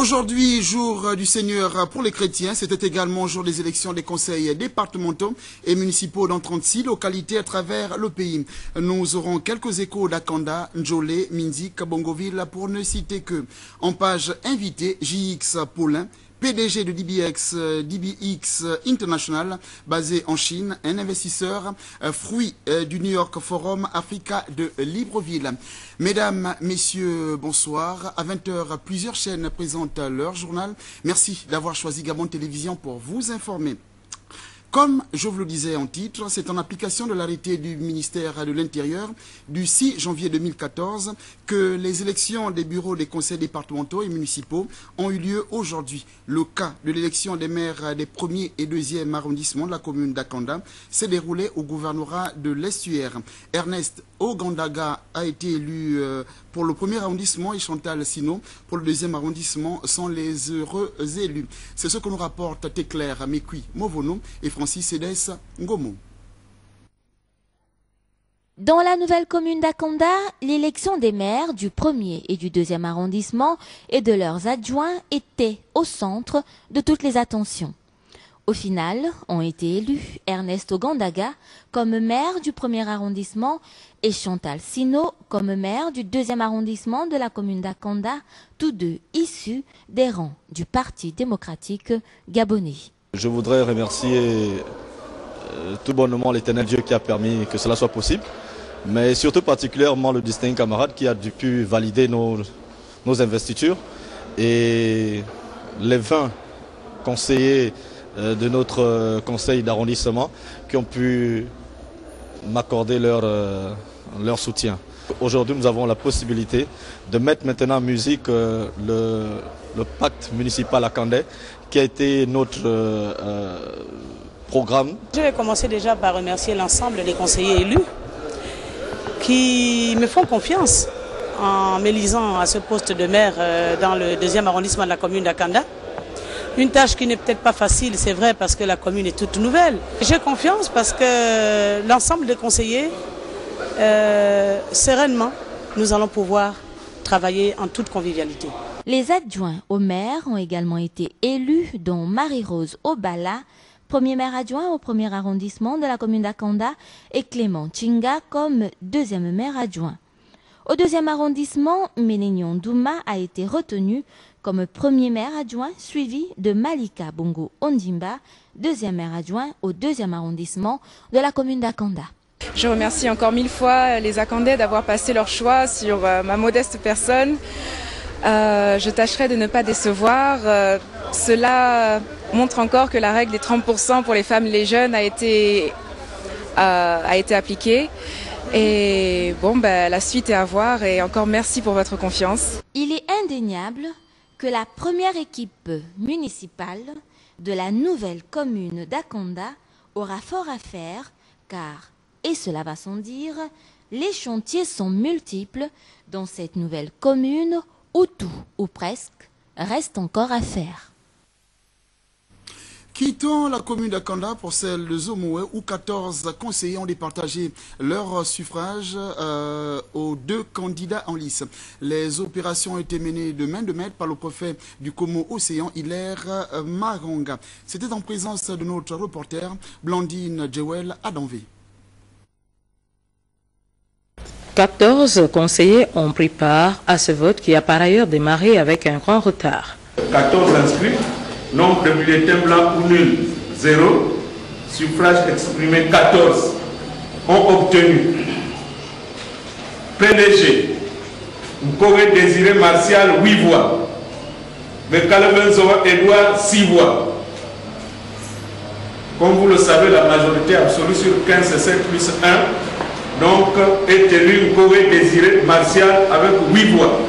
Aujourd'hui, jour du Seigneur pour les chrétiens, c'était également jour des élections des conseils départementaux et municipaux dans 36 localités à travers le pays. Nous aurons quelques échos d'Akanda, Njolé, Minzi, Kabongoville pour ne citer que. En page invitée, JX Paulin, PDG de DBX International, basé en Chine, un investisseur, fruit du New York Forum Africa de Libreville. Mesdames, messieurs, bonsoir. À 20h, plusieurs chaînes présentent leur journal. Merci d'avoir choisi Gabon Télévision pour vous informer. Comme je vous le disais en titre, c'est en application de l'arrêté du ministère de l'Intérieur du 6 janvier 2014 que les élections des bureaux des conseils départementaux et municipaux ont eu lieu aujourd'hui. Le cas de l'élection des maires des 1er et 2e arrondissements de la commune d'Akanda s'est déroulé au gouvernorat de l'Estuaire. Ernest Ogandaga a été élu pour le 1er arrondissement et Chantal Sino pour le 2e arrondissement sont les heureux élus. C'est ce que nous rapportent Téclair Mekui Movono et Francis Cédès Ngomo. Dans la nouvelle commune d'Akanda, l'élection des maires du 1er et du 2e arrondissement et de leurs adjoints était au centre de toutes les attentions. Au final, ont été élus Ernest Ogandaga comme maire du 1er arrondissement et Chantal Sino comme maire du 2e arrondissement de la commune d'Akanda, tous deux issus des rangs du Parti démocratique gabonais. Je voudrais remercier tout bonnement l'Éternel Dieu qui a permis que cela soit possible, mais surtout particulièrement le distingué camarade qui a pu valider nos investitures et les 20 conseillers de notre conseil d'arrondissement qui ont pu m'accorder leur soutien. Aujourd'hui, nous avons la possibilité de mettre maintenant en musique le pacte municipal akandais qui a été notre programme. Je vais commencer déjà par remercier l'ensemble des conseillers élus qui me font confiance en m'élisant à ce poste de maire dans le 2e arrondissement de la commune d'Akanda. Une tâche qui n'est peut-être pas facile, c'est vrai, parce que la commune est toute nouvelle. J'ai confiance parce que l'ensemble des conseillers, sereinement, nous allons pouvoir travailler en toute convivialité. Les adjoints au maire ont également été élus, dont Marie-Rose Obala, premier maire adjoint au 1er arrondissement de la commune d'Akanda, et Clément Chinga comme 2e maire adjoint. Au 2e arrondissement, Ménignon Douma a été retenu comme 1er maire adjoint, suivi de Malika Bongo Ondimba, 2e maire adjoint au 2e arrondissement de la commune d'Akanda. Je remercie encore 1000 fois les Akandais d'avoir passé leur choix sur ma modeste personne. Je tâcherai de ne pas décevoir. Cela montre encore que la règle des 30% pour les femmes et les jeunes a été appliquée. Et bon, la suite est à voir et encore merci pour votre confiance. Il est indéniable que la première équipe municipale de la nouvelle commune d'Akanda aura fort à faire car, et cela va sans dire, les chantiers sont multiples dans cette nouvelle commune où tout, ou presque, reste encore à faire. Quittons la commune d'Akanda pour celle de Zomoué où 14 conseillers ont départagé leur suffrage aux 2 candidats en lice. Les opérations ont été menées de main de maître par le préfet du Como Océan, Hilaire Maronga. C'était en présence de notre reporter Blandine Jewel Adanvé. 14 conseillers ont pris part à ce vote qui a par ailleurs démarré avec un grand retard. 14 inscrits. Nombre de bulletins blancs ou nuls, 0. Suffrage exprimé, 14. Ont obtenu PDG, Nkowe Désiré Martial, 8 voix. Mekale Benzoa Edouard, 6 voix. Comme vous le savez, la majorité absolue sur 15, c'est 7 plus 1. Donc, est élu Nkowe Désiré Martial avec 8 voix.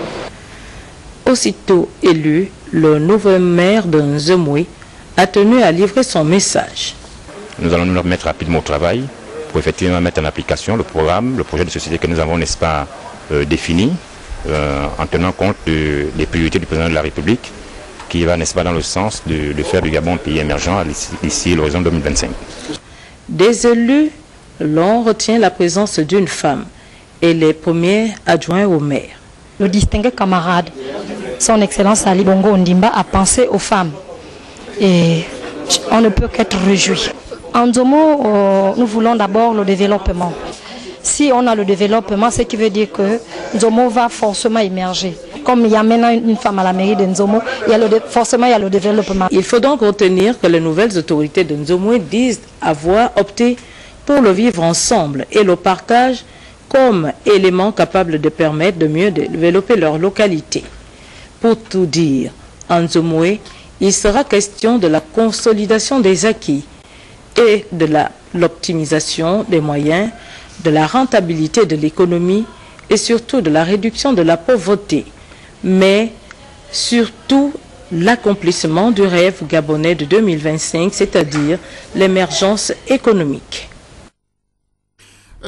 Aussitôt élu, le nouveau maire de Nzemoué a tenu à livrer son message. Nous allons nous remettre rapidement au travail pour effectivement mettre en application le programme, le projet de société que nous avons, n'est-ce pas, défini, en tenant compte des priorités du président de la République, qui va, n'est-ce pas, dans le sens de faire du Gabon un pays émergent d'ici l'horizon 2025. Des élus, l'on retient la présence d'une femme et les premiers adjoints au maire. le distingué camarade, son Excellence Ali Bongo Ondimba, a pensé aux femmes. Et on ne peut qu'être réjoui. En Nzomo, nous voulons d'abord le développement. Si on a le développement, ce qui veut dire que Nzomo va forcément émerger. Comme il y a maintenant une femme à la mairie de Nzomo, forcément il y a le développement. Il faut donc retenir que les nouvelles autorités de Nzomo disent avoir opté pour le vivre ensemble et le partage comme élément capable de permettre de mieux développer leur localité. Pour tout dire, en Nzomoué, il sera question de la consolidation des acquis et de l'optimisation des moyens, de la rentabilité de l'économie et surtout de la réduction de la pauvreté, mais surtout l'accomplissement du rêve gabonais de 2025, c'est-à-dire l'émergence économique.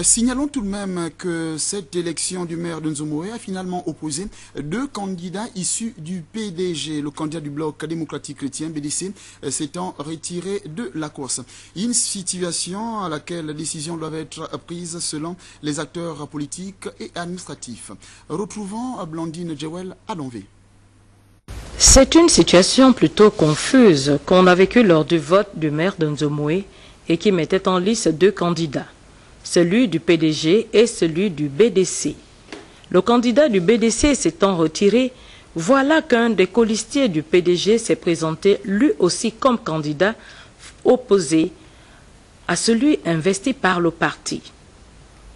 Signalons tout de même que cette élection du maire de Nzomoé a finalement opposé 2 candidats issus du PDG. Le candidat du bloc démocratique chrétien, BDC, s'étant retiré de la course. Une situation à laquelle les décisions doivent être prises selon les acteurs politiques et administratifs. Retrouvons Blandine Djewel à Lonvé. C'est une situation plutôt confuse qu'on a vécue lors du vote du maire de Nzomoé et qui mettait en lice 2 candidats. Celui du PDG et celui du BDC. Le candidat du BDC s'étant retiré, voilà qu'un des colistiers du PDG s'est présenté lui aussi comme candidat opposé à celui investi par le parti.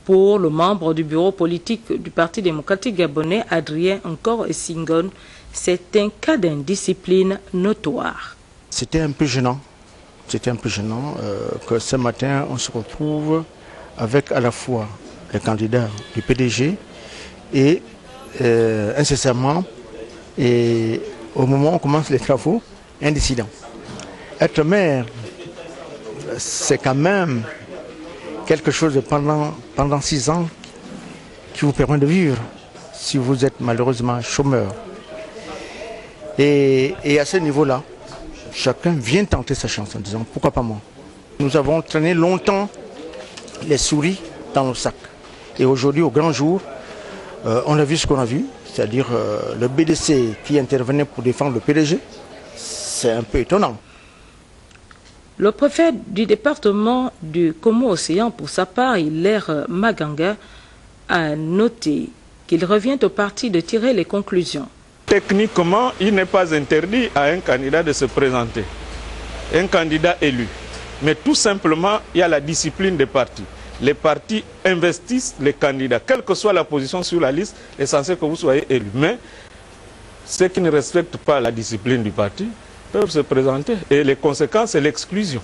Pour le membre du bureau politique du Parti démocratique gabonais, Adrien Encore et Singon, c'est un cas d'indiscipline notoire. C'était un peu gênant. C'était un peu gênant que ce matin on se retrouve avec à la fois les candidats du PDG et incessamment, et au moment où on commence les travaux, un dissident. Être maire, c'est quand même quelque chose de pendant 6 ans qui vous permet de vivre si vous êtes malheureusement chômeur. Et à ce niveau-là, chacun vient tenter sa chance en disant pourquoi pas moi. Nous avons traîné longtemps les souris dans nos sacs. Et aujourd'hui, au grand jour, on a vu ce qu'on a vu, c'est-à-dire le BDC qui intervenait pour défendre le PDG. C'est un peu étonnant. Le préfet du département du Como-Océan, pour sa part, Hilaire Maganga, a noté qu'il revient au parti de tirer les conclusions. Techniquement, il n'est pas interdit à un candidat de se présenter, un candidat élu. Mais tout simplement, il y a la discipline des partis. Les partis investissent les candidats. Quelle que soit la position sur la liste, c'est censé que vous soyez élu. Mais ceux qui ne respectent pas la discipline du parti peuvent se présenter. Et les conséquences, c'est l'exclusion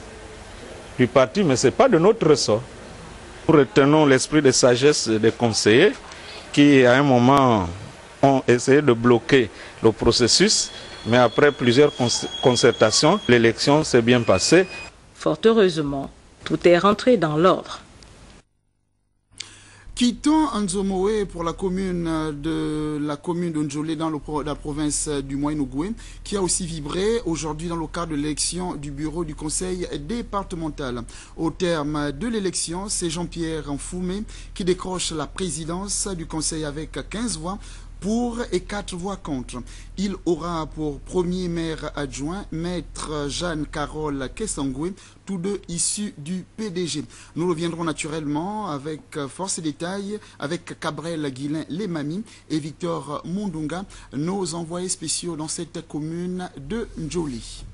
du parti, mais ce n'est pas de notre ressort. Nous retenons l'esprit de sagesse des conseillers qui, à un moment, ont essayé de bloquer le processus. Mais après plusieurs concertations, l'élection s'est bien passée. Fort heureusement, tout est rentré dans l'ordre. Quittons Nzomoé pour la commune de Ndjolé dans la province du Moyen-Ogooué, qui a aussi vibré aujourd'hui dans le cadre de l'élection du bureau du conseil départemental. Au terme de l'élection, c'est Jean-Pierre Nfoumé qui décroche la présidence du conseil avec 15 voix pour et 4 voix contre. Il aura pour premier maire adjoint Maître Jeanne-Carole Kessangoué, tous 2 issus du PDG. Nous reviendrons naturellement avec force et détails avec Cabrel Guillain Lemami et Victor Mundunga, nos envoyés spéciaux dans cette commune de Ndjoli.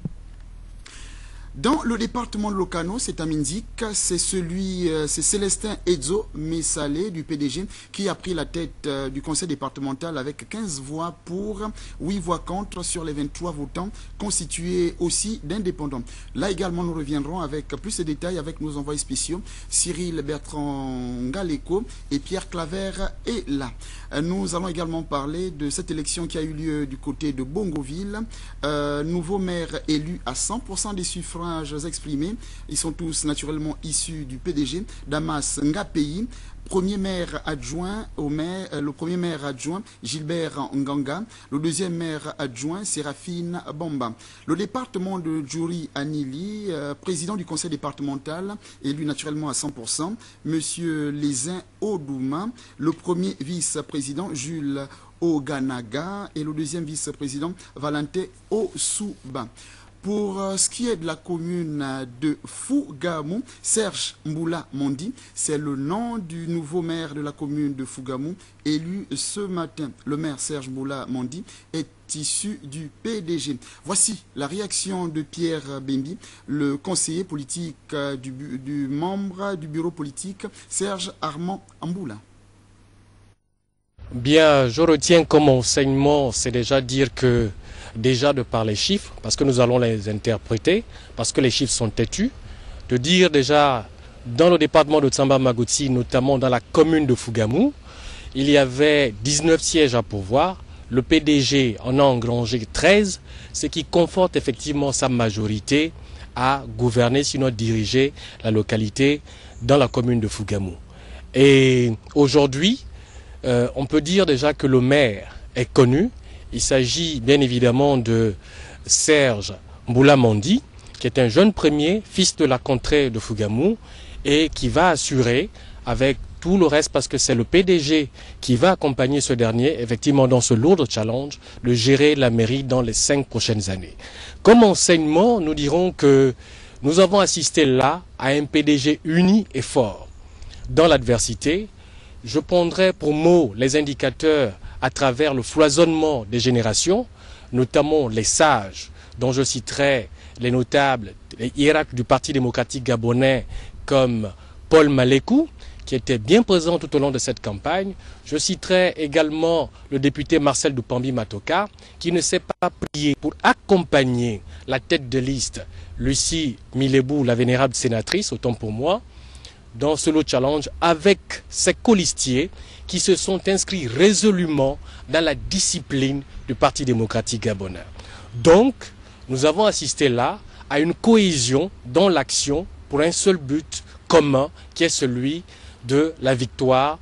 Dans le département de Lokano, c'est à Minzik, c'est Célestin Edzo Messalé du PDG qui a pris la tête du conseil départemental avec 15 voix pour, 8 voix contre sur les 23 votants constitués aussi d'indépendants. Là également, nous reviendrons avec plus de détails avec nos envoyés spéciaux, Cyril Bertrand Galeko et Pierre Claver est là. Nous allons également parler de cette élection qui a eu lieu du côté de Bongoville. Nouveau maire élu à 100% des suffrages exprimés. Ils sont tous naturellement issus du PDG. Damas Ngapeyi, premier maire adjoint le premier maire adjoint Gilbert Nganga, le deuxième maire adjoint Séraphine Bamba. Le département de Djouri Anili, président du conseil départemental, élu naturellement à 100%, monsieur Lézin Odouma, le premier vice-président Jules Oganaga et le deuxième vice-président Valentin Osouba. Pour ce qui est de la commune de Fougamou, Serge Mboula Mondi, c'est le nom du nouveau maire de la commune de Fougamou, élu ce matin. Le maire Serge Mboula Mondi est issu du PDG. Voici la réaction de Pierre Bembi, le conseiller politique du membre du bureau politique Serge Armand Mboula. Bien, je retiens comme enseignement, c'est déjà dire que déjà de par les chiffres, parce que nous allons les interpréter, parce que les chiffres sont têtus, de dire déjà dans le département de Tsamba-Magotsi, notamment dans la commune de Fougamou, il y avait 19 sièges à pourvoir, le PDG en a engrangé 13, ce qui conforte effectivement sa majorité à gouverner, sinon diriger la localité dans la commune de Fougamou. Et aujourd'hui, on peut dire déjà que le maire est connu. Il s'agit bien évidemment de Serge Mboula Mondi, qui est un jeune premier, fils de la contrée de Fougamou, et qui va assurer avec tout le reste, parce que c'est le PDG qui va accompagner ce dernier, effectivement dans ce lourd challenge, de gérer la mairie dans les 5 prochaines années. Comme enseignement, nous dirons que nous avons assisté là à un PDG uni et fort. Dans l'adversité, je prendrai pour mot les indicateurs à travers le foisonnement des générations, notamment les sages, dont je citerai les notables, les hiérarques du Parti démocratique gabonais comme Paul Malekou, qui était bien présent tout au long de cette campagne. Je citerai également le député Marcel Dupambi Matoka, qui ne s'est pas plié pour accompagner la tête de liste, Lucie Milebou, la vénérable sénatrice, autant pour moi, dans ce lot challenge avec ses colistiers qui se sont inscrits résolument dans la discipline du Parti démocratique gabonais. Donc, nous avons assisté là à une cohésion dans l'action pour un seul but commun qui est celui de la victoire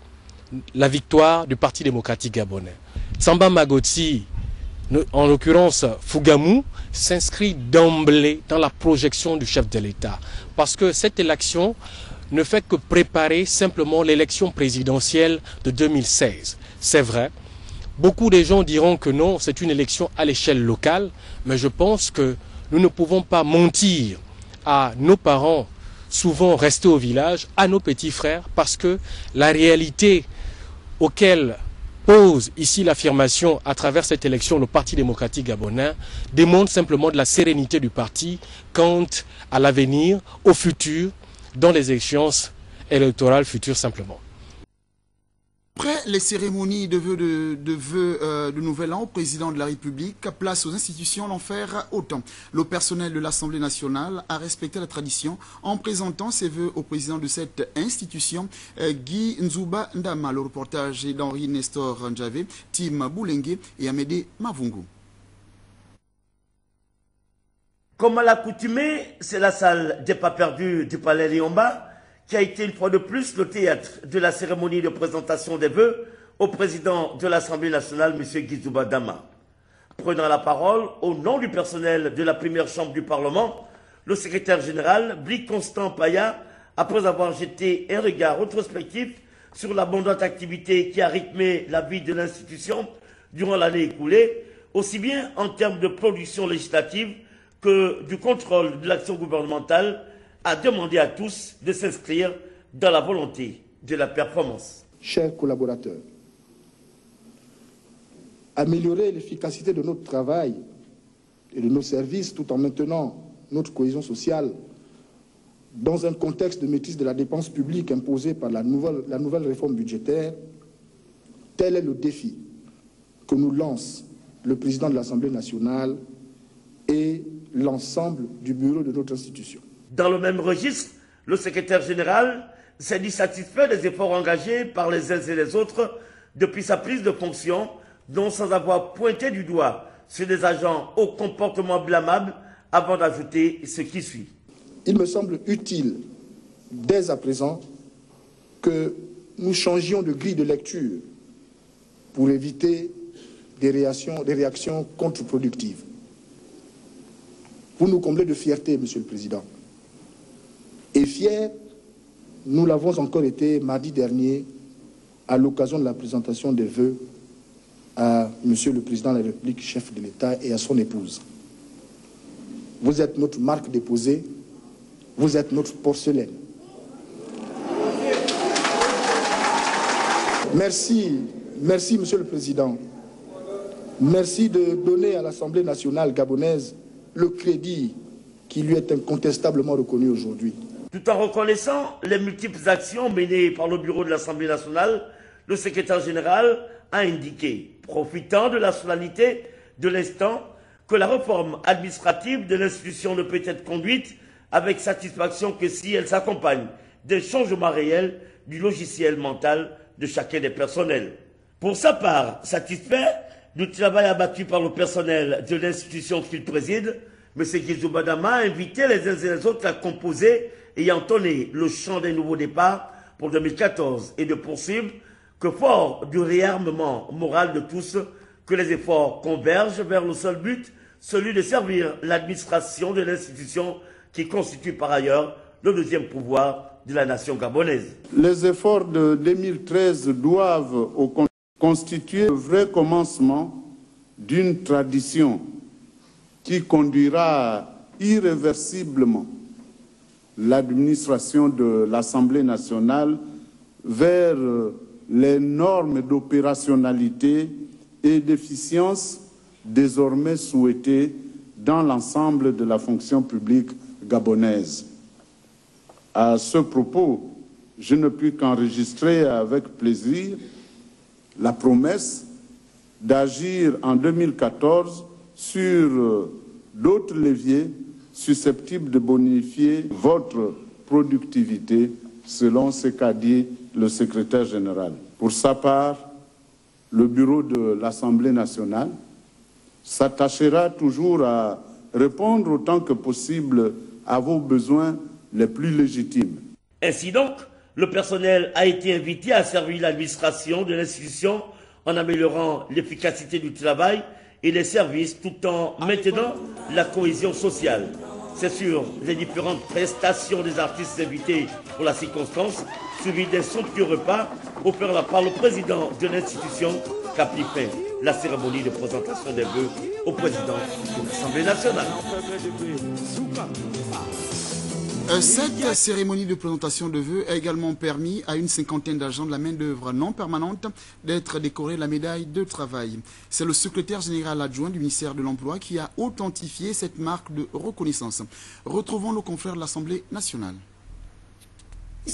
du Parti démocratique gabonais. Tsamba-Magotsi, en l'occurrence Fougamou, s'inscrit d'emblée dans la projection du chef de l'État. Parce que cette élection ne fait que préparer simplement l'élection présidentielle de 2016. C'est vrai, beaucoup de gens diront que non, c'est une élection à l'échelle locale, mais je pense que nous ne pouvons pas mentir à nos parents, souvent restés au village, à nos petits frères, parce que la réalité auquel pose ici l'affirmation à travers cette élection le Parti démocratique gabonais démontre simplement de la sérénité du parti quant à l'avenir, au futur, dans les échéances électorales futures simplement. Après les cérémonies de vœux de Nouvel An au président de la République, place aux institutions d'en faire autant. Le personnel de l'Assemblée nationale a respecté la tradition en présentant ses vœux au président de cette institution, Guy Nzouba Ndama. Le reportage est d'Henri Nestor Ndjavé, Tim Boulengue et Amédée Mavungu. Comme à l'accoutumée, c'est la salle des pas perdus du Palais Liomba qui a été une fois de plus le théâtre de la cérémonie de présentation des vœux au président de l'Assemblée nationale, M. Guy Nzouba Ndama. Prenant la parole au nom du personnel de la première chambre du Parlement, le secrétaire général, Bli Constant Paya, après avoir jeté un regard rétrospectif sur l'abondante activité qui a rythmé la vie de l'institution durant l'année écoulée, aussi bien en termes de production législative que du contrôle de l'action gouvernementale, a demandé à tous de s'inscrire dans la volonté de la performance. Chers collaborateurs, améliorer l'efficacité de notre travail et de nos services tout en maintenant notre cohésion sociale dans un contexte de maîtrise de la dépense publique imposée par la nouvelle réforme budgétaire, tel est le défi que nous lance le président de l'Assemblée nationale et l'ensemble du bureau de notre institution. Dans le même registre, le secrétaire général s'est dit satisfait des efforts engagés par les uns et les autres depuis sa prise de fonction, dont sans avoir pointé du doigt sur des agents au comportement blâmable, avant d'ajouter ce qui suit. Il me semble utile, dès à présent, que nous changions de grille de lecture pour éviter des réactions contre-productives. Vous nous comblez de fierté, Monsieur le Président. Et fiers, nous l'avons encore été mardi dernier à l'occasion de la présentation des vœux à Monsieur le Président de la République, chef de l'État, et à son épouse. Vous êtes notre marque déposée, vous êtes notre porcelaine. Merci, merci Monsieur le Président. Merci de donner à l'Assemblée nationale gabonaise le crédit qui lui est incontestablement reconnu aujourd'hui. Tout en reconnaissant les multiples actions menées par le bureau de l'Assemblée nationale, le secrétaire général a indiqué, profitant de la solennité de l'instant, que la réforme administrative de l'institution ne peut être conduite avec satisfaction que si elle s'accompagne d'un changement réel du logiciel mental de chacun des personnels. Pour sa part, satisfait du travail abattu par le personnel de l'institution qu'il préside, M. Guizouba Dama a invité les uns et les autres à composer et entonner le chant d'un nouveau départ pour 2014 et de poursuivre que fort du réarmement moral de tous, que les efforts convergent vers le seul but, celui de servir l'administration de l'institution qui constitue par ailleurs le deuxième pouvoir de la nation gabonaise. Les efforts de 2013 doivent constituer le vrai commencement d'une tradition qui conduira irréversiblement l'administration de l'Assemblée nationale vers les normes d'opérationnalité et d'efficience désormais souhaitées dans l'ensemble de la fonction publique gabonaise. À ce propos, je ne puis qu'enregistrer avec plaisir la promesse d'agir en 2014 sur d'autres leviers susceptibles de bonifier votre productivité, selon ce qu'a dit le secrétaire général. Pour sa part, le bureau de l'Assemblée nationale s'attachera toujours à répondre autant que possible à vos besoins les plus légitimes. Ainsi donc, le personnel a été invité à servir l'administration de l'institution en améliorant l'efficacité du travail et les services tout en maintenant la cohésion sociale. C'est sur les différentes prestations des artistes invités pour la circonstance, suivi d'un somptueux repas offert par le président de l'institution qu'a pris fin la cérémonie de présentation des vœux au président de l'Assemblée nationale. Cette cérémonie de présentation de vœux a également permis à une cinquantaine d'agents de la main-d'œuvre non permanente d'être décorés de la médaille de travail. C'est le secrétaire général adjoint du ministère de l'Emploi qui a authentifié cette marque de reconnaissance. Retrouvons nos confrères de l'Assemblée nationale.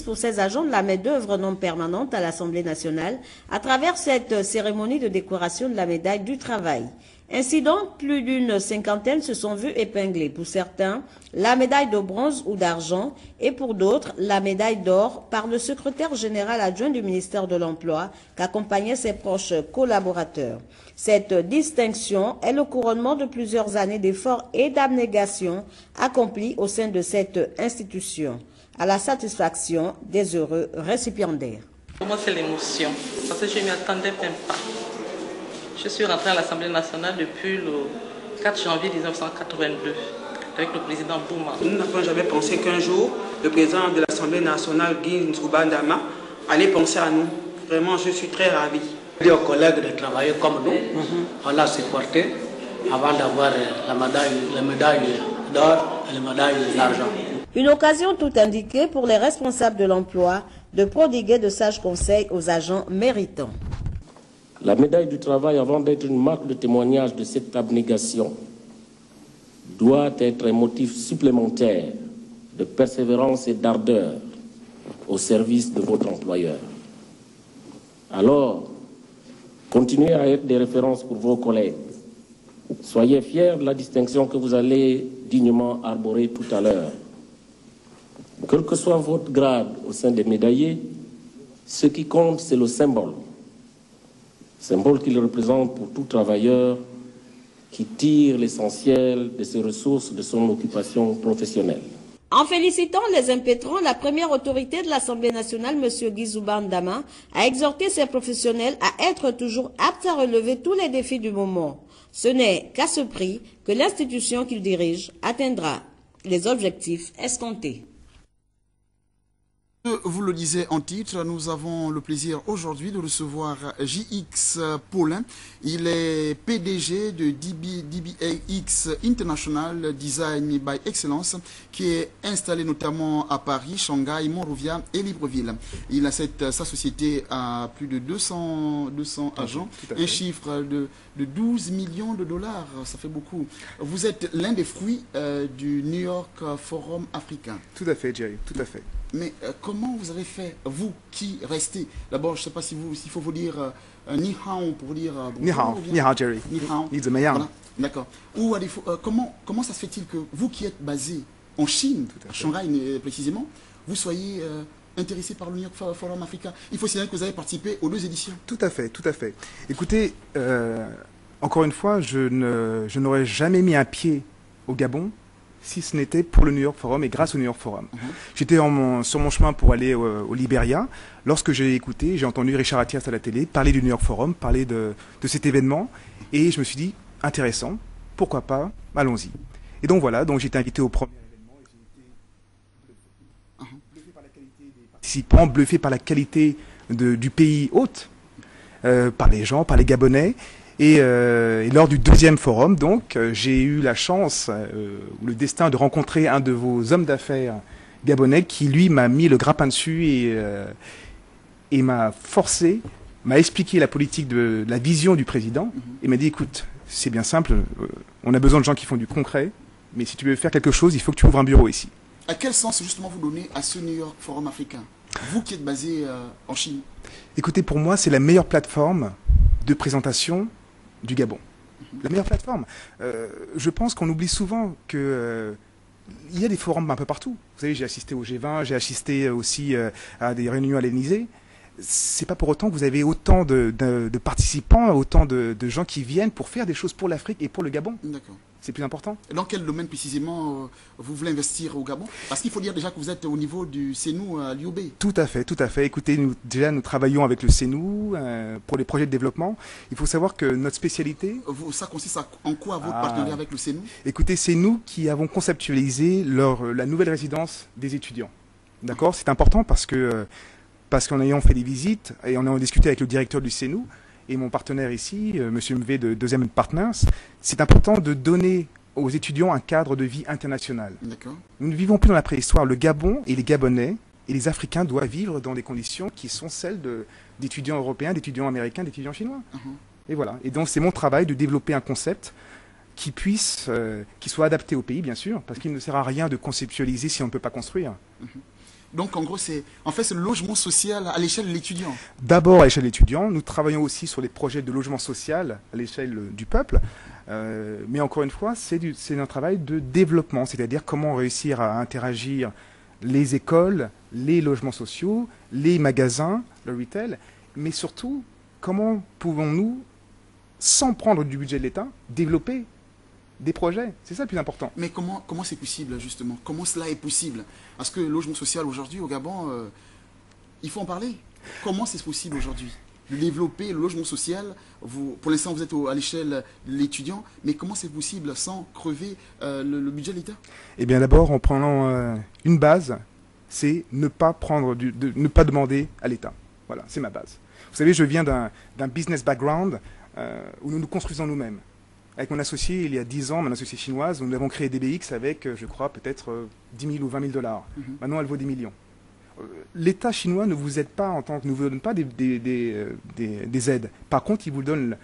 Pour ces agents de la main-d'œuvre non permanente à l'Assemblée nationale à travers cette cérémonie de décoration de la médaille du travail. Ainsi donc, plus d'une cinquantaine se sont vus épinglés. Pour certains, la médaille de bronze ou d'argent et pour d'autres, la médaille d'or par le secrétaire général adjoint du ministère de l'Emploi qu'accompagnaient ses proches collaborateurs. Cette distinction est le couronnement de plusieurs années d'efforts et d'abnégation accomplis au sein de cette institution, à la satisfaction des heureux récipiendaires. Pour moi, c'est l'émotion, parce que je ne m'y attendais même pas. Je suis rentrée à l'Assemblée nationale depuis le 4 janvier 1982 avec le président Bouma. Nous n'avons jamais pensé qu'un jour, le président de l'Assemblée nationale, Guizouba Dama, allait penser à nous. Vraiment, je suis très ravie. Aux collègues de travailler comme nous, on l'a supporté avant d'avoir la médaille d'or et la médaille d'argent. Une occasion tout indiquée pour les responsables de l'emploi de prodiguer de sages conseils aux agents méritants. La médaille du travail, avant d'être une marque de témoignage de cette abnégation, doit être un motif supplémentaire de persévérance et d'ardeur au service de votre employeur. Alors, continuez à être des références pour vos collègues. Soyez fiers de la distinction que vous allez dignement arborer tout à l'heure. Quel que soit votre grade au sein des médaillés, ce qui compte, c'est le symbole. Symbole qu'il représente pour tout travailleur qui tire l'essentiel de ses ressources de son occupation professionnelle. En félicitant les impétrants, la première autorité de l'Assemblée nationale, M. Guizouba Dama, a exhorté ses professionnels à être toujours aptes à relever tous les défis du moment. Ce n'est qu'à ce prix que l'institution qu'il dirige atteindra les objectifs escomptés. Vous le disiez en titre, nous avons le plaisir aujourd'hui de recevoir JX Paulin. Il est PDG de DBAX International Design by Excellence, qui est installé notamment à Paris, Shanghai, Monrovia et Libreville. Il a sa société à plus de 200 agents, un chiffre de 12 millions de dollars, ça fait beaucoup. Vous êtes l'un des fruits du New York Forum africain. Tout à fait, Jerry, tout à fait. Mais comment vous avez fait, vous qui restez? D'abord, je ne sais pas s'il faut vous dire ni hao pour dire ni hao, Jerry. Ni hao. Voilà. D'accord. Ou comment ça se fait-il que vous qui êtes basé en Chine, à Shanghai précisément, vous soyez intéressé par le New York Forum africain? Il faut signaler que vous avez participé aux 2 éditions. Tout à fait, tout à fait. Écoutez, encore une fois, je n'aurais jamais mis un pied au Gabon si ce n'était pour le New York Forum et grâce au New York Forum. J'étais sur mon chemin pour aller au Libéria. Lorsque j'ai entendu Richard Attias à la télé parler du New York Forum, parler de cet événement, et je me suis dit, intéressant, pourquoi pas, allons-y. Et donc voilà, donc j'ai été invité au premier événement, et j'ai été bluffé par la qualité des participants, bluffé par la qualité du pays hôte, par les gens, par les Gabonais. Et lors du 2e forum, donc, j'ai eu la chance, le destin de rencontrer un de vos hommes d'affaires gabonais qui, lui, m'a mis le grappin dessus et m'a forcé, m'a expliqué la politique la vision du président et m'a dit, écoute, c'est bien simple, on a besoin de gens qui font du concret, mais si tu veux faire quelque chose, il faut que tu ouvres un bureau ici. À quel sens, justement, vous donnez à ce New York Forum africain, vous qui êtes basé en Chine? Écoutez, pour moi, c'est la meilleure plateforme de présentation du Gabon. La meilleure plateforme. Je pense qu'on oublie souvent que il y a des forums un peu partout. Vous savez, j'ai assisté au G20, j'ai assisté aussi à des réunions à l'Élysée. C'est pas pour autant que vous avez autant de participants, autant de gens qui viennent pour faire des choses pour l'Afrique et pour le Gabon. D'accord. C'est plus important. Dans quel domaine précisément vous voulez investir au Gabon? Parce qu'il faut dire déjà que vous êtes au niveau du CENU à l'IOB. Tout à fait, tout à fait. Écoutez, nous travaillons avec le CENU pour les projets de développement. Il faut savoir que notre spécialité... Ça consiste en quoi votre partenariat avec le CENU? Écoutez, c'est nous qui avons conceptualisé la nouvelle résidence des étudiants. D'accord? C'est important parce qu'en ayant fait des visites et en ayant discuté avec le directeur du CENU, et mon partenaire ici, M. Mvé de 2M Partners, c'est important de donner aux étudiants un cadre de vie international. Nous ne vivons plus dans la préhistoire. Le Gabon et les Gabonais et les Africains doivent vivre dans des conditions qui sont celles d'étudiants européens, d'étudiants américains, d'étudiants chinois. Et voilà. Et donc c'est mon travail de développer un concept qui soit adapté au pays, bien sûr, parce qu'il ne sert à rien de conceptualiser si on ne peut pas construire. Donc, en gros, c'est le logement social à l'échelle de l'étudiant. D'abord à l'échelle de l'étudiant. Nous travaillons aussi sur les projets de logement social à l'échelle du peuple. Mais encore une fois, c'est un travail de développement, c'est-à-dire comment réussir à interagir les écoles, les logements sociaux, les magasins, le retail, mais surtout, comment pouvons-nous, sans prendre du budget de l'État, développer des projets. C'est ça le plus important. Mais comment c'est possible, justement? Comment cela est possible? Parce que le logement social aujourd'hui au Gabon, il faut en parler. Comment c'est possible aujourd'hui de développer le logement social? Pour l'instant, vous êtes à l'échelle de l'étudiant, mais comment c'est possible sans crever le budget de l'État? Eh bien d'abord, en prenant une base, c'est ne pas demander à l'État. Voilà, c'est ma base. Vous savez, je viens d'un business background où nous nous construisons nous-mêmes. Avec mon associé, il y a 10 ans, mon associé chinoise, nous avons créé DBX avec, je crois, peut-être 10 000 ou 20 000 dollars. Maintenant, elle vaut des millions. L'État chinois ne vous aide pas ne vous donne pas des aides. Par contre, il vous donne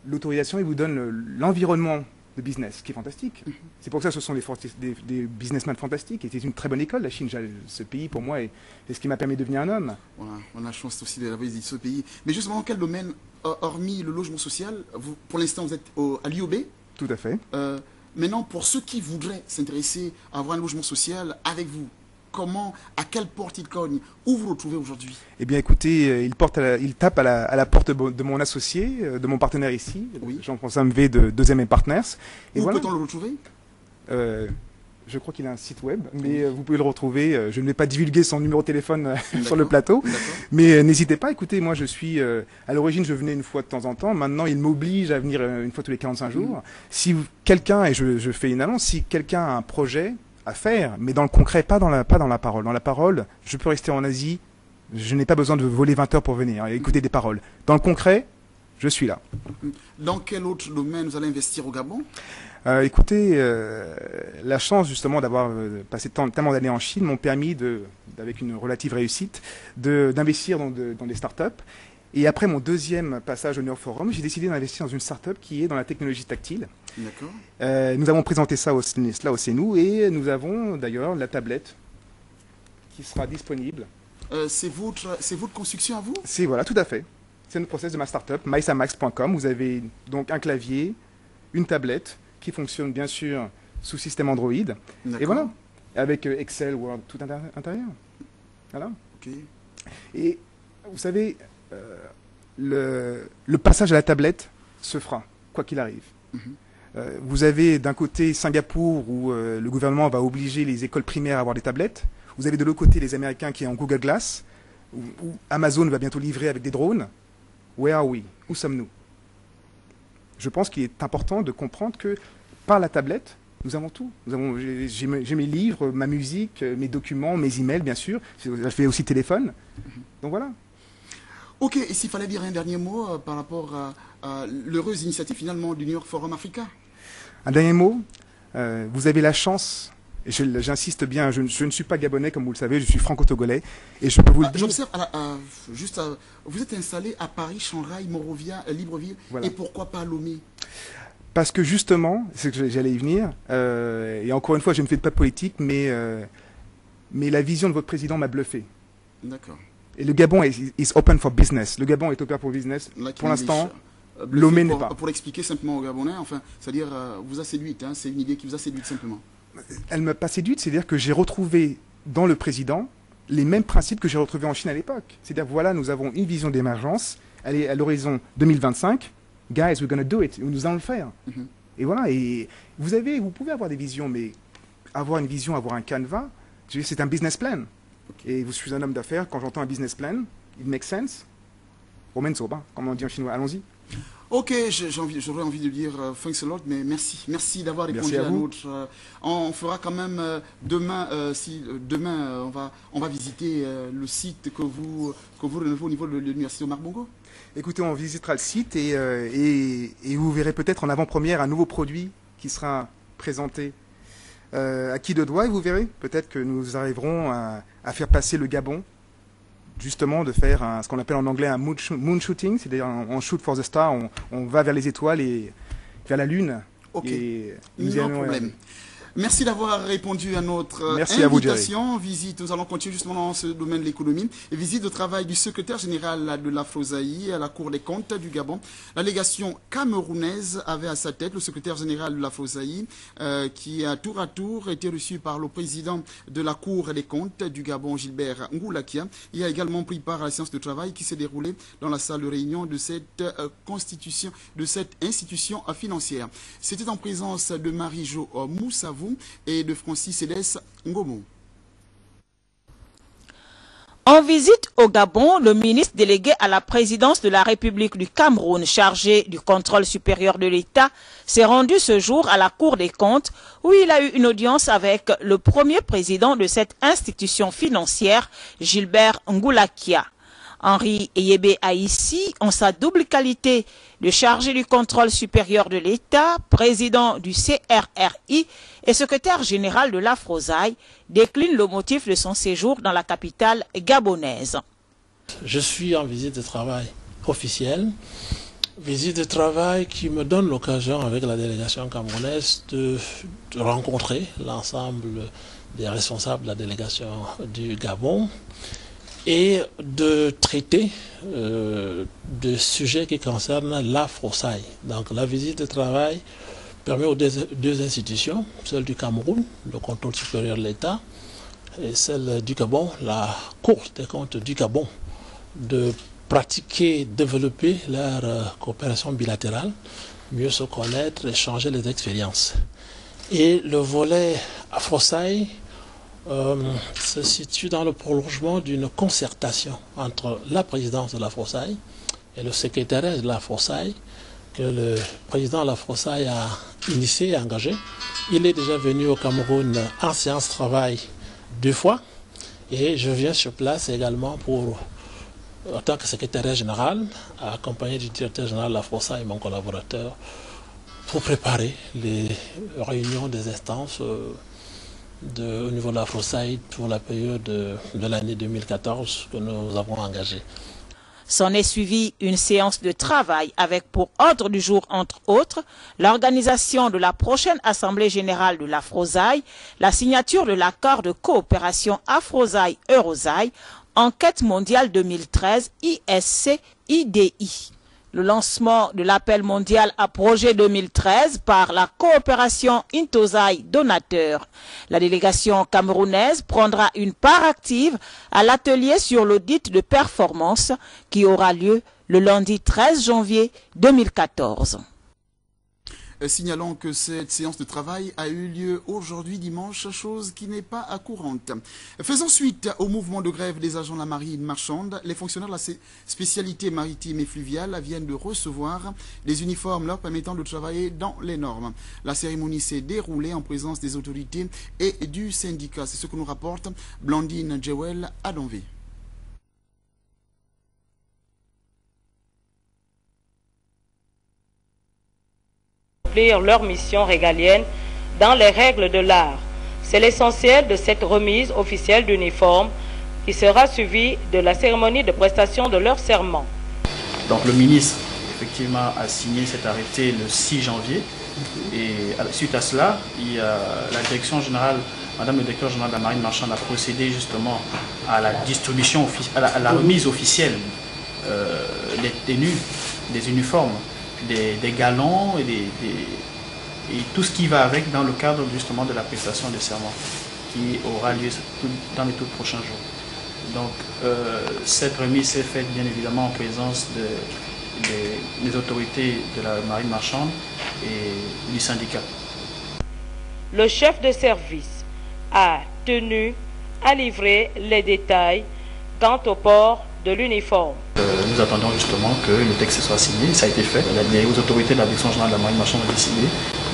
l'autorisation, il vous donne l'environnement de business, qui est fantastique. C'est pour ça que ce sont des businessmen fantastiques. Et c'est une très bonne école, la Chine. Ce pays, pour moi, c'est ce qui m'a permis de devenir un homme. Voilà, on a la chance aussi de visiter ce pays. Mais justement, dans quel domaine, hormis le logement social, pour l'instant, vous êtes à l'IOB? Tout à fait. Maintenant, pour ceux qui voudraient s'intéresser à avoir un logement social avec vous, à quelle porte il cogne? Où vous retrouvez aujourd'hui? Eh bien, écoutez, il tape à la porte de mon associé, de mon partenaire ici, Jean-François Mvé de 2M Partners. Où peut-on le retrouver? Je crois qu'il a un site web, mais vous pouvez le retrouver. Je ne vais pas divulguer son numéro de téléphone sur le plateau, mais n'hésitez pas. Écoutez, moi, je suis à l'origine, je venais une fois de temps en temps. Maintenant, il m'oblige à venir une fois tous les 45 jours. Si quelqu'un, et je fais une annonce, si quelqu'un a un projet à faire, mais dans le concret, pas dans la parole. Dans la parole, je peux rester en Asie, je n'ai pas besoin de voler 20 heures pour venir et écouter des paroles. Dans le concret, je suis là. Dans quel autre domaine vous allez investir au Gabon? Écoutez, la chance justement d'avoir passé tellement d'années en Chine m'ont permis, avec une relative réussite, d'investir dans des startups. Et après mon deuxième passage au New York Forum, j'ai décidé d'investir dans une startup qui est dans la technologie tactile. D'accord. Nous avons présenté ça au CNU et nous avons d'ailleurs la tablette qui sera disponible. C'est votre construction à vous? C'est voilà, tout à fait. C'est le process de ma startup, mysamax.com. Vous avez donc un clavier, une tablette qui fonctionne bien sûr sous système Android. Et voilà, avec Excel, Word, tout à l'intérieur. Voilà. Okay. Et vous savez, le passage à la tablette se fera, quoi qu'il arrive. Vous avez d'un côté Singapour où le gouvernement va obliger les écoles primaires à avoir des tablettes. Vous avez de l'autre côté les Américains qui ont Google Glass, où Amazon va bientôt livrer avec des drones. Where are we? Où sommes-nous? Je pense qu'il est important de comprendre que par la tablette, nous avons tout. J'ai mes livres, ma musique, mes documents, mes emails, bien sûr. Je fais aussi téléphone. Donc voilà. Ok, et s'il fallait dire un dernier mot par rapport à l'heureuse initiative finalement du New York Forum Africa? Un dernier mot. Vous avez la chance, et j'insiste bien, je ne suis pas gabonais comme vous le savez, je suis franco-togolais, et je peux vous le dire. J'observe, vous êtes installé à Paris, Shanghai, Monrovia, Libreville, voilà. Et pourquoi pas à Lomé? Parce que justement, c'est que j'allais y venir, et encore une fois, je ne fais pas de politique, mais la vision de votre président m'a bluffé. D'accord. Et le Gabon is open for business. Le Gabon est ouvert pour business. Pour l'instant, Lomé n'est pas. Pour expliquer simplement aux Gabonais, enfin, c'est-à-dire, vous a séduite, hein, c'est une idée qui vous a séduite simplement. Elle ne m'a pas séduite, c'est-à-dire que j'ai retrouvé dans le président les mêmes principes que j'ai retrouvés en Chine à l'époque. C'est-à-dire, voilà, nous avons une vision d'émergence, elle est à l'horizon 2025. Guys, we're gonna do it. Nous allons le faire. Et voilà, et vous pouvez avoir des visions, mais avoir une vision, avoir un canevas, c'est un business plan. Et je suis un homme d'affaires, quand j'entends un business plan, it makes sense. Romensoba, comme on dit en chinois, allons-y. Ok, j'aurais envie de dire thanks a lot, mais merci. Merci d'avoir répondu à notre... on fera quand même demain, on va visiter le site que vous renouvelez au niveau de l'université Omar Bongo. Écoutez, on visitera le site et vous verrez peut-être en avant-première un nouveau produit qui sera présenté à qui de doigt, et vous verrez, peut-être que nous arriverons à faire passer le Gabon, justement de faire ce qu'on appelle en anglais un moon shooting, c'est-à-dire on shoot for the star, on va vers les étoiles et vers la Lune. Ok, et non problème. Merci d'avoir répondu à notre invitation. Visite, nous allons continuer justement dans ce domaine de l'économie. Visite de travail du secrétaire général de l'Afrosaï à la Cour des comptes du Gabon. La délégation camerounaise avait à sa tête le secrétaire général de l'Afrosaï qui a tour à tour été reçu par le président de la Cour des comptes du Gabon, Gilbert Ngoulakia. Il a également pris part à la séance de travail qui s'est déroulée dans la salle de réunion de cette institution financière. C'était en présence de Marie-Jo Moussavou et de Francis Célès Ngomo. En visite au Gabon, le ministre délégué à la présidence de la République du Cameroun, chargé du contrôle supérieur de l'État, s'est rendu ce jour à la Cour des comptes où il a eu une audience avec le premier président de cette institution financière, Gilbert Ngoulakia. Henri Eyebe a ici, en sa double qualité de chargé du contrôle supérieur de l'État, président du CRRI et secrétaire général de l'Afrosaï, décline le motif de son séjour dans la capitale gabonaise. Je suis en visite de travail officielle, visite de travail qui me donne l'occasion avec la délégation camerounaise de rencontrer l'ensemble des responsables de la délégation du Gabon et de traiter de sujets qui concernent l'Afrosaï. Donc la visite de travail permet aux deux institutions, celle du Cameroun, le contrôle supérieur de l'État, et celle du Gabon, la Cour des comptes du Gabon, de pratiquer, développer leur coopération bilatérale, mieux se connaître, échanger les expériences. Et le volet Afrosaï se situe dans le prolongement d'une concertation entre la présidence de l'Afrosaï et le secrétariat de l'Afrosaï que le président de l'Afrosaï a initié et engagé. Il est déjà venu au Cameroun en séance travail 2 fois et je viens sur place également en tant que secrétaire général, accompagné du directeur général de la FROSAI et mon collaborateur, pour préparer les réunions des instances au niveau de la FROSAI pour la période de l'année 2014 que nous avons engagée. S'en est suivi une séance de travail avec pour ordre du jour, entre autres, l'organisation de la prochaine Assemblée générale de la FROSAI, la signature de l'accord de coopération AFROSAI-Eurosaï, Enquête mondiale 2013 ISC-IDI. Le lancement de l'appel mondial à projet 2013 par la coopération Intosai donateur. La délégation camerounaise prendra une part active à l'atelier sur l'audit de performance qui aura lieu le lundi 13 janvier 2014. Signalons que cette séance de travail a eu lieu aujourd'hui dimanche, chose qui n'est pas courante. Faisant suite au mouvement de grève des agents de la marine marchande, les fonctionnaires de la spécialité maritime et fluviale viennent de recevoir des uniformes leur permettant de travailler dans les normes. La cérémonie s'est déroulée en présence des autorités et du syndicat. C'est ce que nous rapporte Blandine Jewel à Donvé. Leur mission régalienne dans les règles de l'art. C'est l'essentiel de cette remise officielle d'uniforme qui sera suivie de la cérémonie de prestation de leur serment. Donc le ministre effectivement a signé cet arrêté le 6 janvier et suite à cela, la direction générale, Madame le directeur général de la marine marchande a procédé justement à la distribution, à la remise officielle des tenues, des uniformes, des galons et tout ce qui va avec dans le cadre justement de la prestation de serment qui aura lieu dans les tout prochains jours. Donc cette remise s'est faite bien évidemment en présence des autorités de la marine marchande et du syndicat. Le chef de service a tenu à livrer les détails quant au port de l'uniforme. Nous attendons justement que le texte soit signé, ça a été fait. Les autorités de la direction générale de la marine marchande ont décidé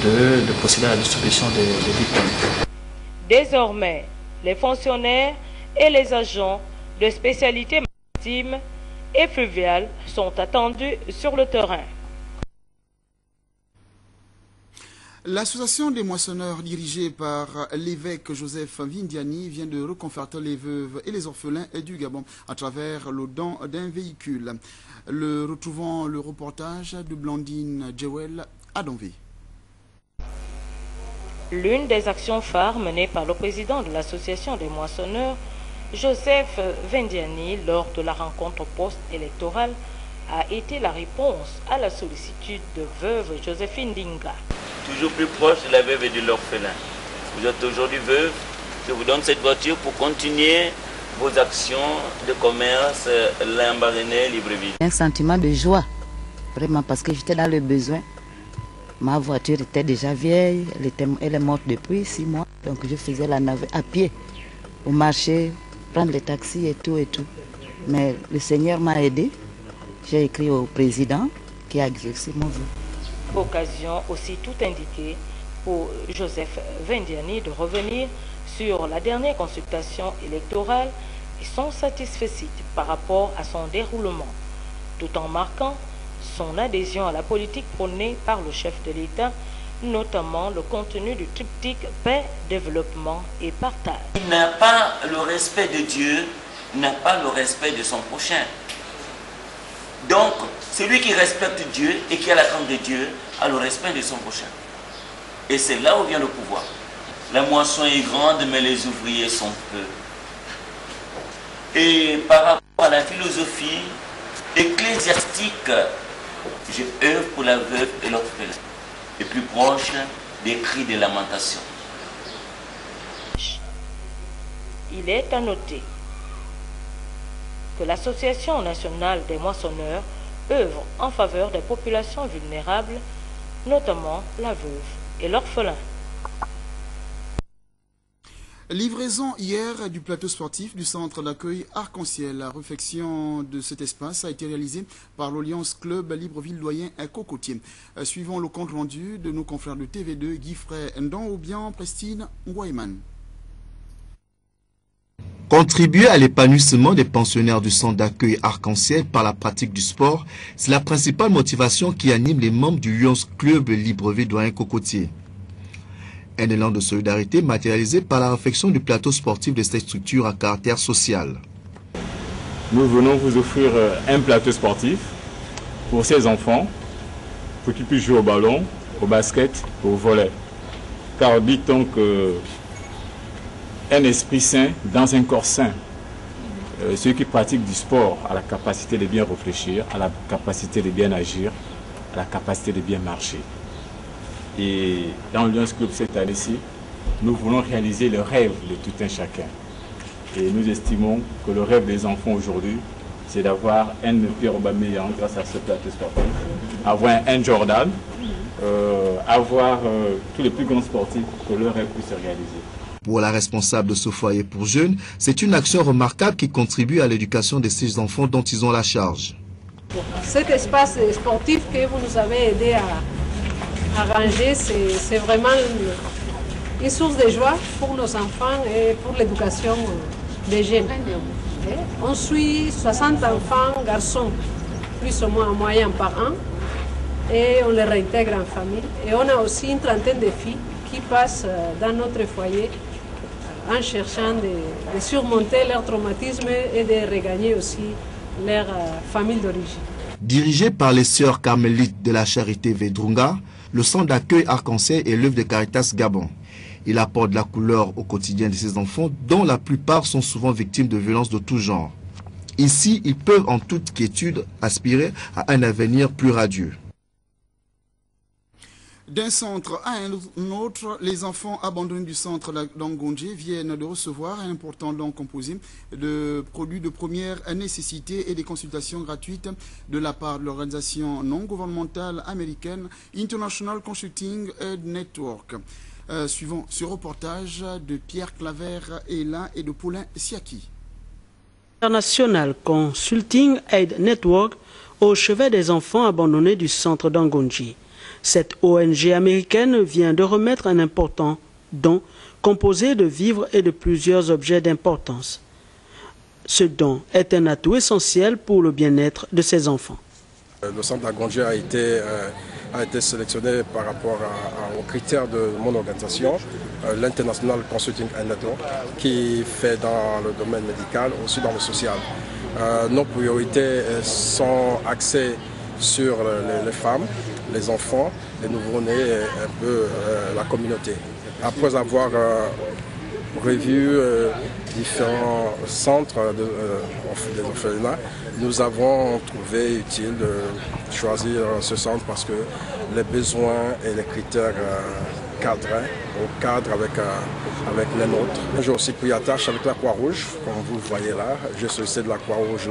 de procéder à la distribution des diplômes. Désormais, les fonctionnaires et les agents de spécialité maritime et fluviale sont attendus sur le terrain. L'association des moissonneurs dirigée par l'évêque Joseph Vindiani vient de reconforter les veuves et les orphelins du Gabon à travers le don d'un véhicule. Retrouvons le reportage de Blandine Jewel à Donvé. L'une des actions phares menées par le président de l'association des moissonneurs, Joseph Vindiani, lors de la rencontre post-électorale, a été la réponse à la sollicitude de veuve Joséphine Dinga. Toujours plus proche de la veuve et de l'orphelin. Vous êtes aujourd'hui veuve, je vous donne cette voiture pour continuer vos actions de commerce, Limbaréné, Libreville. Un sentiment de joie, vraiment, parce que j'étais dans le besoin. Ma voiture était déjà vieille, elle est morte depuis 6 mois, donc je faisais la navette à pied au marché, prendre les taxis et tout et tout. Mais le Seigneur m'a aidé, j'ai écrit au président qui a exercé mon vœu. Occasion aussi tout indiquée pour Joseph Vindiani de revenir sur la dernière consultation électorale et son satisfecit par rapport à son déroulement, tout en marquant son adhésion à la politique prônée par le chef de l'État, notamment le contenu du triptyque paix, développement et partage. Il n'a pas le respect de Dieu, n'a pas le respect de son prochain. Donc, celui qui respecte Dieu et qui a la crainte de Dieu a le respect de son prochain. Et c'est là où vient le pouvoir. La moisson est grande, mais les ouvriers sont peu. Et par rapport à la philosophie ecclésiastique, je œuvre pour la veuve et l'orphelin, le plus proche des cris de lamentation. Il est à noter que l'Association nationale des moissonneurs œuvre en faveur des populations vulnérables, notamment la veuve et l'orphelin. Livraison hier du plateau sportif du centre d'accueil Arc-en-Ciel. La réfection de cet espace a été réalisée par l'Alliance Club Libreville-Doyen à Cocotier. Suivons le compte rendu de nos confrères de TV2, Guy Frey, Ndon ou bien Prestine Ngouayman. Contribuer à l'épanouissement des pensionnaires du centre d'accueil Arc-en-Ciel par la pratique du sport, c'est la principale motivation qui anime les membres du Lions Club Libreville-Doyen Cocotier. Un élan de solidarité matérialisé par la réfection du plateau sportif de cette structure à caractère social. Nous venons vous offrir un plateau sportif pour ces enfants, pour qu'ils puissent jouer au ballon, au basket, au volley. Car dit-on que un esprit sain dans un corps sain. Ceux qui pratiquent du sport a la capacité de bien réfléchir, a la capacité de bien agir, a la capacité de bien marcher. Et dans le Lions Club cette année-ci, nous voulons réaliser le rêve de tout un chacun. Et nous estimons que le rêve des enfants aujourd'hui, c'est d'avoir un Pierre Aubameyang grâce à ce plateau sportif, avoir un Jordan, avoir tous les plus grands sportifs, que leur rêve puisse se réaliser. Pour la responsable de ce foyer pour jeunes, c'est une action remarquable qui contribue à l'éducation de ces enfants dont ils ont la charge. Cet espace sportif que vous nous avez aidé à ranger, c'est vraiment une source de joie pour nos enfants et pour l'éducation des jeunes. On suit 60 enfants, garçons, plus ou moins en moyenne par an, et on les réintègre en famille. Et on a aussi une trentaine de filles qui passent dans notre foyer en cherchant de surmonter leur traumatisme et de regagner aussi leur famille d'origine. Dirigé par les sœurs carmélites de la charité Vedrunga, le centre d'accueil Arc-en-Ciel est l'œuvre de Caritas Gabon. Il apporte la couleur au quotidien de ces enfants dont la plupart sont souvent victimes de violences de tout genre. Ici, ils peuvent en toute quiétude aspirer à un avenir plus radieux. D'un centre à un autre, les enfants abandonnés du centre d'Angondje viennent de recevoir un important don composé de produits de première nécessité et des consultations gratuites de la part de l'organisation non gouvernementale américaine International Consulting Aid Network. Suivons ce reportage de Pierre Claver Ela et de Paulin Siaki. International Consulting Aid Network au chevet des enfants abandonnés du centre d'Angondje. Cette ONG américaine vient de remettre un important don composé de vivres et de plusieurs objets d'importance. Ce don est un atout essentiel pour le bien-être de ces enfants. Le centre d'Angondje a été sélectionné par rapport aux critères de mon organisation, l'International Consulting Aid Network, qui fait dans le domaine médical, aussi dans le social. Nos priorités sont axées sur les femmes, les enfants, les nouveau-nés et un peu la communauté. Après avoir revu différents centres des orphelinats, nous avons trouvé utile de choisir ce centre parce que les besoins et les critères cadrent au cadre avec les nôtres. J'ai aussi pris attache avec la Croix-Rouge, comme vous le voyez là. J'ai sollicité de la Croix-Rouge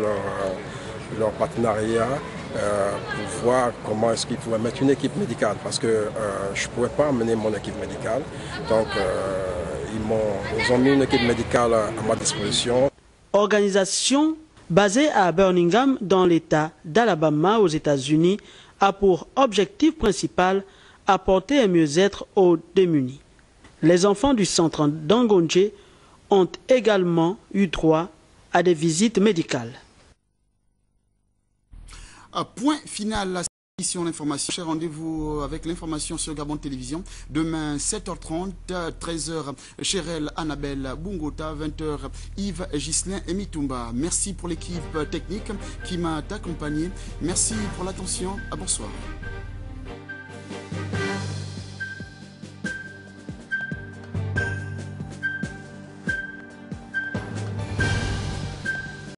leur partenariat pour voir comment est-ce qu'ils pouvaient mettre une équipe médicale parce que je ne pouvais pas amener mon équipe médicale. Donc ils ont mis une équipe médicale à ma disposition. Organisation basée à Birmingham dans l'État d'Alabama aux États-Unis a pour objectif principal apporter un mieux-être aux démunis. Les enfants du centre d'Angondje ont également eu droit à des visites médicales. Point final, la émission d'information. Rendez-vous avec l'information sur Gabon Télévision. Demain, 7h30, 13h, Chérel Annabelle Bungota, 20h, Yves Ghislain et Mitumba. Merci pour l'équipe technique qui m'a accompagné. Merci pour l'attention. Bonsoir.